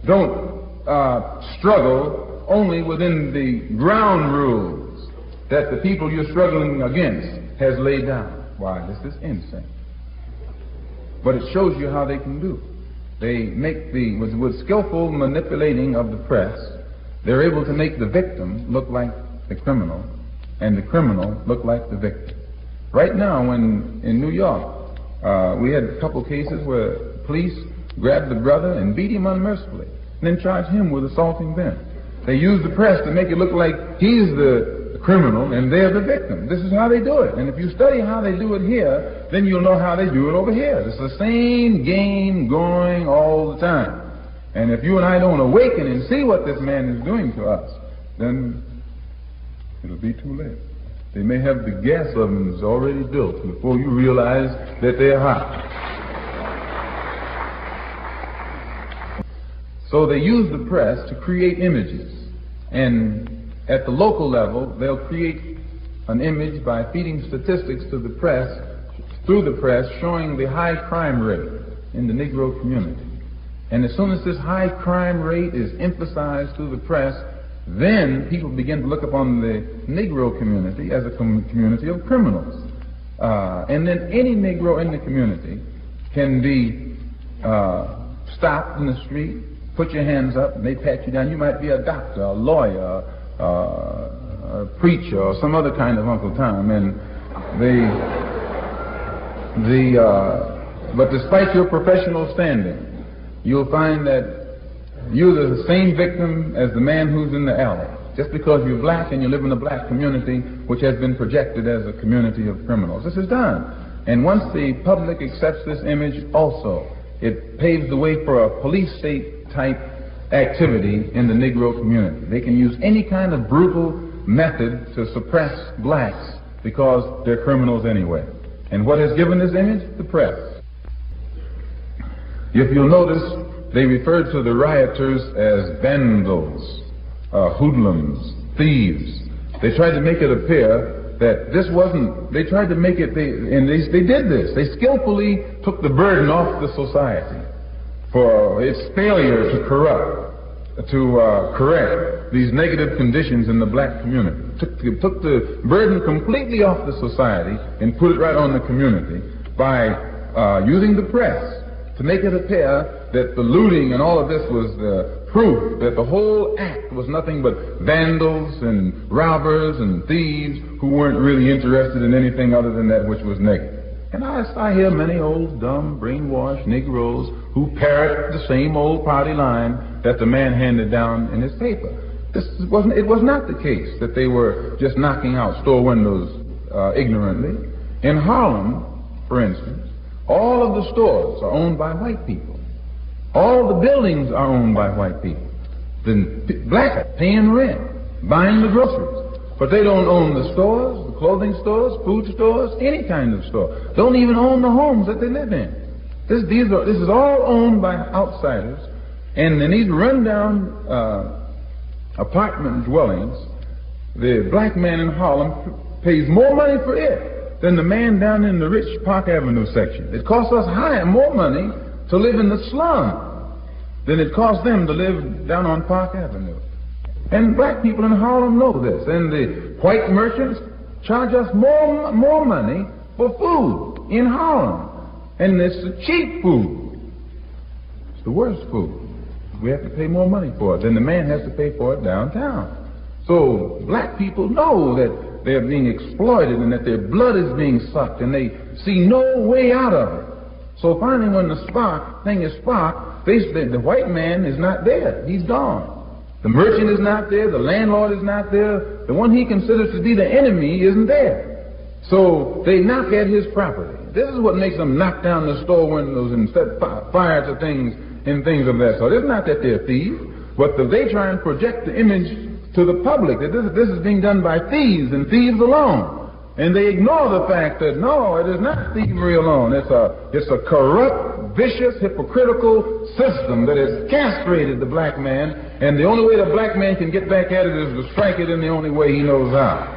don't struggle only within the ground rules that the people you're struggling against has laid down. Why, this is insane. But it shows you how they can do. They make with skillful manipulating of the press, they're able to make the victim look like the criminal and the criminal look like the victim. Right now, when in New York, we had a couple cases where police grabbed the brother and beat him unmercifully, and then charged him with assaulting them. They use the press to make it look like he's the criminal and they're the victim. This is how they do it. And if you study how they do it here, then you'll know how they do it over here. It's the same game going all the time. And if you and I don't awaken and see what this man is doing to us, then it'll be too late. They may have the gas ovens already built before you realize that they're hot. So they use the press to create images. And at the local level, they'll create an image by feeding statistics to the press, through the press, showing the high crime rate in the Negro community. And as soon as this high crime rate is emphasized through the press, then people begin to look upon the Negro community as a community of criminals. And then any Negro in the community can be stopped in the street, put your hands up, and they pat you down. You might be a doctor, a lawyer, a preacher, or some other kind of Uncle Tom. And but despite your professional standing, you'll find that you're the same victim as the man who's in the alley, just because you're black and you live in a black community which has been projected as a community of criminals. This is done. And once the public accepts this image also, it paves the way for a police state type activity in the Negro community. They can use any kind of brutal method to suppress blacks because they're criminals anyway. And what has given this image? The press. If you'll notice, they referred to the rioters as vandals, hoodlums, thieves. They tried to make it appear that this wasn't, they tried to make it, they did this. They skillfully took the burden off the society for its failure to correct these negative conditions in the black community. Took the burden completely off the society and put it right on the community by using the press to make it appear that the looting and all of this was proof that the whole act was nothing but vandals and robbers and thieves who weren't really interested in anything other than that which was negative. And I hear many old, dumb, brainwashed Negroes who parrot the same old party line that the man handed down in his paper. It was not the case that they were just knocking out store windows ignorantly. In Harlem, for instance, all of the stores are owned by white people. All the buildings are owned by white people. The blacks are paying rent, buying the groceries. But they don't own the stores, the clothing stores, food stores, any kind of store. Don't even own the homes that they live in. This is all owned by outsiders. And in these rundown apartment dwellings, the black man in Harlem pays more money for it than the man down in the rich Park Avenue section. It costs us more money to live in the slum than it costs them to live down on Park Avenue. And black people in Harlem know this. And the white merchants charge us more money for food in Harlem. And it's the cheap food. It's the worst food. We have to pay more money for it than the man has to pay for it downtown. So black people know that they're being exploited and that their blood is being sucked, and they see no way out of it. So finally, when the thing is sparked, the white man is not there. He's gone. The merchant is not there. The landlord is not there. The one he considers to be the enemy isn't there. So they knock at his property. This is what makes them knock down the store windows and set fire to things and things of that sort. It's not that they're thieves, but they try and project the image to the public that this is being done by thieves and thieves alone. And they ignore the fact that, no, it is not thievery alone. It's a corrupt, vicious, hypocritical system that has castrated the black man, and the only way the black man can get back at it is to strike it in the only way he knows how.